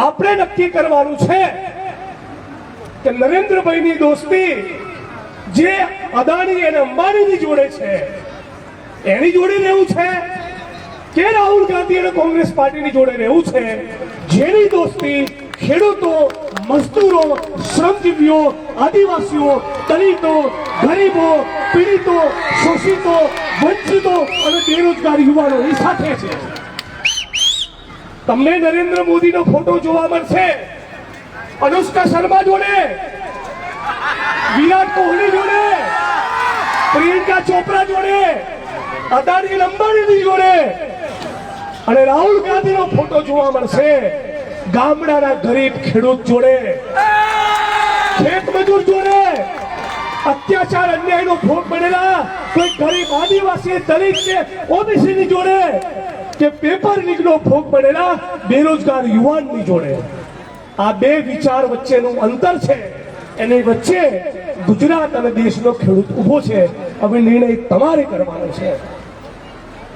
આપણે નક્કી કરવાનું છે કે નરેન્દ્રભાઈની દોસ્તી જે અદાણી અને અંબાણીની જોડે છે એની જોડે રહેવું છે કે રાહુલ ગાંધી અને કોંગ્રેસ પાર્ટીની જોડે રહેવું છે, જેની દોસ્તી ખેડૂતો, મજદૂરો, શ્રમજીવીઓ, આદિવાસીઓ, દલિતો, ગરીબો, પીડિતો, શોષિતો, વંચિતો અને બેરોજગાર યુવાનોની સાથે છે. તમને નરેન્દ્ર મોદીનો ફોટો જોવા મળશે અનુષ્કા શર્મા જોડે, વિરાટ કોહલી જોડે, પ્રિયંકા ચોપરા જોડે, અદાણી અંબાણીની જોડે, અને રાહુલ ગાંધીનો ફોટો જોવા મળશે ગામડાના ગરીબ ખેડૂત જોડે, ખેત મજૂર જોડે, અત્યાચાર અન્યાયનો ભોગ બનેલા કોઈ ગરીબ આદિવાસી, દલિત કે ઓબીસીની જોડે, કે પેપર લીકનો ભોગ બનેલા બેરોજગાર યુવાનની જોડે. આ બે વિચાર વચ્ચેનું અંતર છે, એની વચ્ચે ગુજરાત અને દેશનો ખેડૂત ઉભો છે. હવે નિર્ણય તમારે કરવાનો છે.